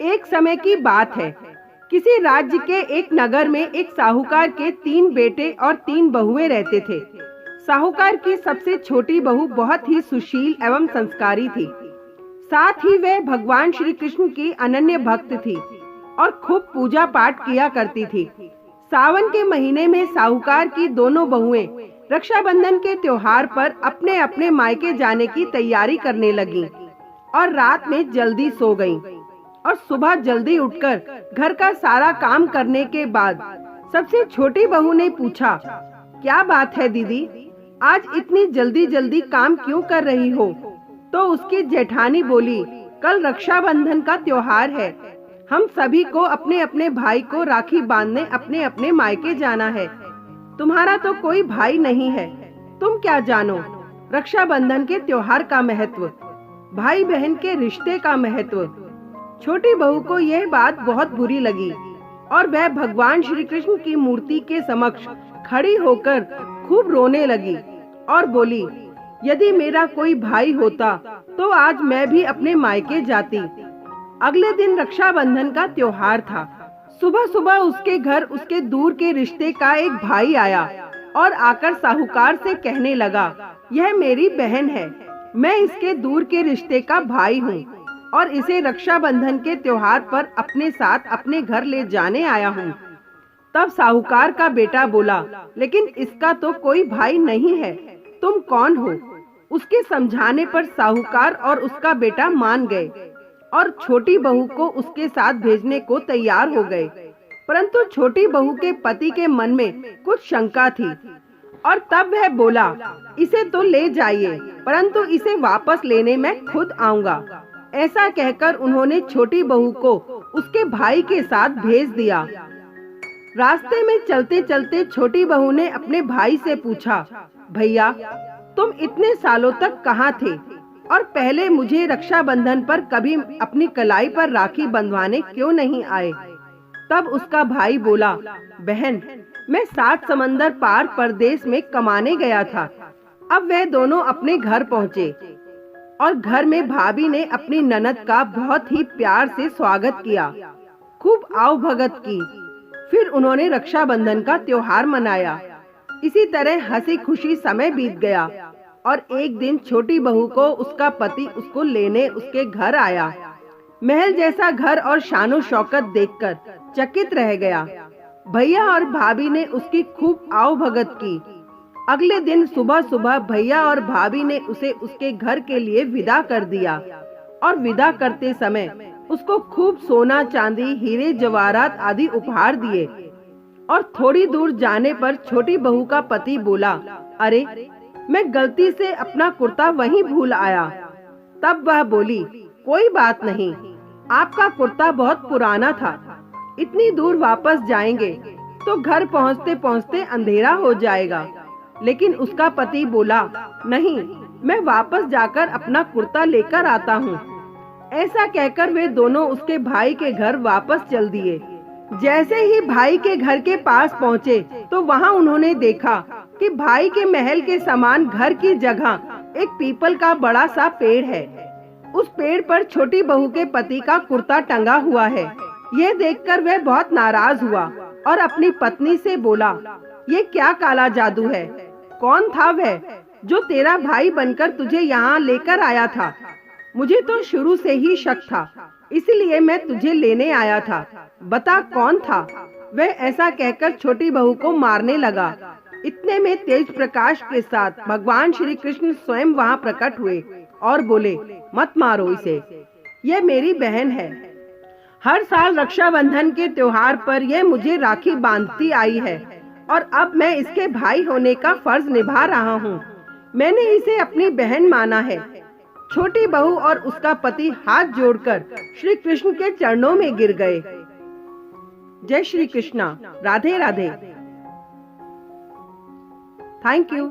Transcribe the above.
एक समय की बात है। किसी राज्य के एक नगर में एक साहूकार के 3 बेटे और 3 बहुएं रहते थे। साहूकार की सबसे छोटी बहू बहुत ही सुशील एवं संस्कारी थी। साथ ही वह भगवान श्री कृष्ण की अनन्य भक्त थी और खूब पूजा पाठ किया करती थी। सावन के महीने में साहूकार की दोनों बहुएं रक्षाबंधन के त्योहार पर अपने अपने मायके जाने की तैयारी करने लगीं और रात में जल्दी सो गईं और सुबह जल्दी उठकर घर का सारा काम करने के बाद सबसे छोटी बहू ने पूछा, क्या बात है दीदी, आज इतनी जल्दी जल्दी काम क्यों कर रही हो? तो उसकी जेठानी बोली, कल रक्षाबंधन का त्योहार है। हम सभी को अपने अपने भाई को राखी बांधने अपने अपने मायके जाना है। तुम्हारा तो कोई भाई नहीं है, तुम क्या जानो रक्षाबंधन के त्योहार का महत्व, भाई बहन के रिश्ते का महत्व। छोटी बहू को यह बात बहुत बुरी लगी और वह भगवान श्री कृष्ण की मूर्ति के समक्ष खड़ी होकर खूब रोने लगी और बोली, यदि मेरा कोई भाई होता तो आज मैं भी अपने मायके जाती। अगले दिन रक्षाबंधन का त्योहार था। सुबह सुबह उसके घर उसके दूर के रिश्ते का एक भाई आया और आकर साहूकार से कहने लगा, यह मेरी बहन है, मैं इसके दूर के रिश्ते का भाई हूँ और इसे रक्षाबंधन के त्योहार पर अपने साथ अपने घर ले जाने आया हूँ। तब साहूकार का बेटा बोला, लेकिन इसका तो कोई भाई नहीं है, तुम कौन हो? उसके समझाने पर साहूकार और उसका बेटा मान गए और छोटी बहू को उसके साथ भेजने को तैयार हो गए। परंतु छोटी बहू के पति के मन में कुछ शंका थी और तब वह बोला, इसे तो ले जाइए, परंतु इसे वापस लेने मैं खुद आऊंगा। ऐसा कहकर उन्होंने छोटी बहू को उसके भाई के साथ भेज दिया। रास्ते में चलते चलते छोटी बहू ने अपने भाई से पूछा, भैया तुम इतने सालों तक कहाँ थे और पहले मुझे रक्षाबंधन पर कभी अपनी कलाई पर राखी बंधवाने क्यों नहीं आए? तब उसका भाई बोला, बहन मैं 7 समंदर पार परदेश में कमाने गया था। अब वह दोनों अपने घर पहुँचे और घर में भाभी ने अपनी ननद का बहुत ही प्यार से स्वागत किया, खूब आवभगत की। फिर उन्होंने रक्षाबंधन का त्योहार मनाया। इसी तरह हंसी खुशी समय बीत गया और एक दिन छोटी बहू को उसका पति उसको लेने उसके घर आया। महल जैसा घर और शानो शौकत देखकर चकित रह गया। भैया और भाभी ने उसकी खूब आवभगत की। अगले दिन सुबह सुबह भैया और भाभी ने उसे उसके घर के लिए विदा कर दिया और विदा करते समय उसको खूब सोना चांदी हीरे जवाहरात आदि उपहार दिए। और थोड़ी दूर जाने पर छोटी बहू का पति बोला, अरे मैं गलती से अपना कुर्ता वहीं भूल आया। तब वह बोली, कोई बात नहीं, आपका कुर्ता बहुत पुराना था, इतनी दूर वापस जाएंगे तो घर पहुँचते पहुँचते अंधेरा हो जाएगा। लेकिन उसका पति बोला, नहीं, मैं वापस जाकर अपना कुर्ता लेकर आता हूँ। ऐसा कहकर वे दोनों उसके भाई के घर वापस चल दिए। जैसे ही भाई के घर के पास पहुँचे तो वहाँ उन्होंने देखा कि भाई के महल के समान घर की जगह एक पीपल का बड़ा सा पेड़ है। उस पेड़ पर छोटी बहू के पति का कुर्ता टंगा हुआ है। ये देखकर वह बहुत नाराज हुआ और अपनी पत्नी से बोला, ये क्या काला जादू है? कौन था वह जो तेरा भाई बनकर तुझे यहाँ लेकर आया था? मुझे तो शुरू से ही शक था, इसलिए मैं तुझे लेने आया था, बता कौन था? वह ऐसा कहकर छोटी बहू को मारने लगा। इतने में तेज प्रकाश के साथ भगवान श्री कृष्ण स्वयं वहाँ प्रकट हुए और बोले, मत मारो इसे, यह मेरी बहन है। हर साल रक्षाबंधन के त्योहार पर यह मुझे राखी बांधती आई है और अब मैं इसके भाई होने का फर्ज निभा रहा हूँ। मैंने इसे अपनी बहन माना है। छोटी बहू और उसका पति हाथ जोड़कर श्री कृष्ण के चरणों में गिर गए। जय श्री कृष्णा। राधे राधे। Thank you.